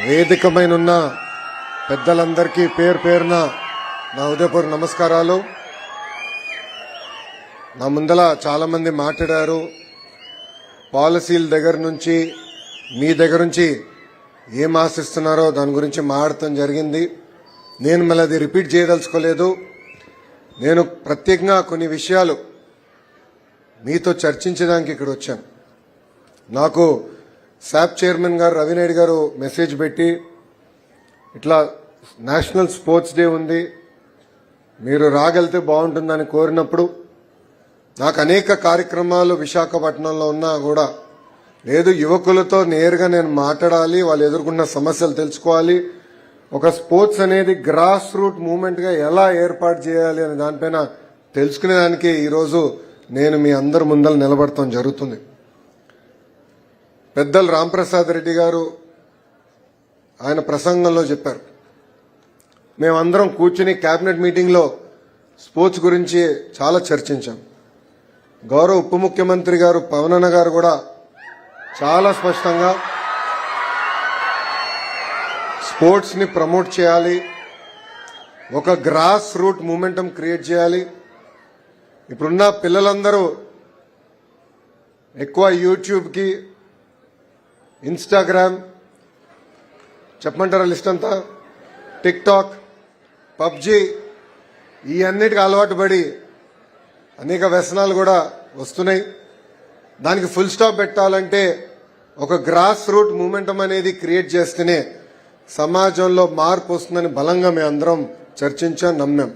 వేదికమైన ఉన్న పెద్దలందరికీ పేరు పేరున నా ఉదయపూర్వక నమస్కారాలు. నా ముందల చాలా మంది మాట్లాడారు. పాలసీల దగ్గర నుంచి మీ దగ్గర నుంచి ఏం ఆశిస్తున్నారో దాని గురించి మాట్లాడటం జరిగింది. నేను మళ్ళీ అది రిపీట్ చేయదలుచుకోలేదు. నేను ప్రత్యేకంగా కొన్ని విషయాలు మీతో చర్చించడానికి ఇక్కడ వచ్చాను. నాకు శాప్ చైర్మన్ గారు రవినాయుడు గారు మెసేజ్ పెట్టి ఇట్లా నేషనల్ స్పోర్ట్స్ డే ఉంది, మీరు రాగలితే బాగుంటుందని కోరినప్పుడు నాకు అనేక కార్యక్రమాలు విశాఖపట్నంలో ఉన్నా కూడా లేదు, యువకులతో నేరుగా నేను మాట్లాడాలి, వాళ్ళు ఎదుర్కొన్న సమస్యలు తెలుసుకోవాలి, ఒక స్పోర్ట్స్ అనేది గ్రాస్ రూట్ మూవ్మెంట్గా ఎలా ఏర్పాటు చేయాలి అనే దానిపైన తెలుసుకునేదానికి ఈరోజు నేను మీ అందరి ముందర నిలబడటం జరుగుతుంది. పెద్దలు రాంప్రసాద్ రెడ్డి గారు ఆయన ప్రసంగంలో చెప్పారు, మేమందరం కూర్చుని కేబినెట్ మీటింగ్లో స్పోర్ట్స్ గురించి చాలా చర్చించాం. గౌరవ ఉప ముఖ్యమంత్రి గారు పవనన్న గారు కూడా చాలా స్పష్టంగా స్పోర్ట్స్ ని ప్రమోట్ చేయాలి, ఒక గ్రాస్ రూట్ మూమెంటం క్రియేట్ చేయాలి. ఇప్పుడున్న పిల్లలందరూ ఎక్కువ యూట్యూబ్కి, ఇన్స్టాగ్రామ్, చెప్పమంటారా లిస్ట్ అంతా, టిక్ టాక్, పబ్జీ, ఈ అన్నిటికీ అలవాటు పడి అనేక వ్యసనాలు కూడా వస్తున్నాయి. దానికి ఫుల్ స్టాప్ పెట్టాలంటే ఒక గ్రాస్ రూట్ మూమెంటం అనేది క్రియేట్ చేస్తేనే సమాజంలో మార్పు వస్తుందని బలంగా మేము అందరం చర్చించాం, నమ్మాం.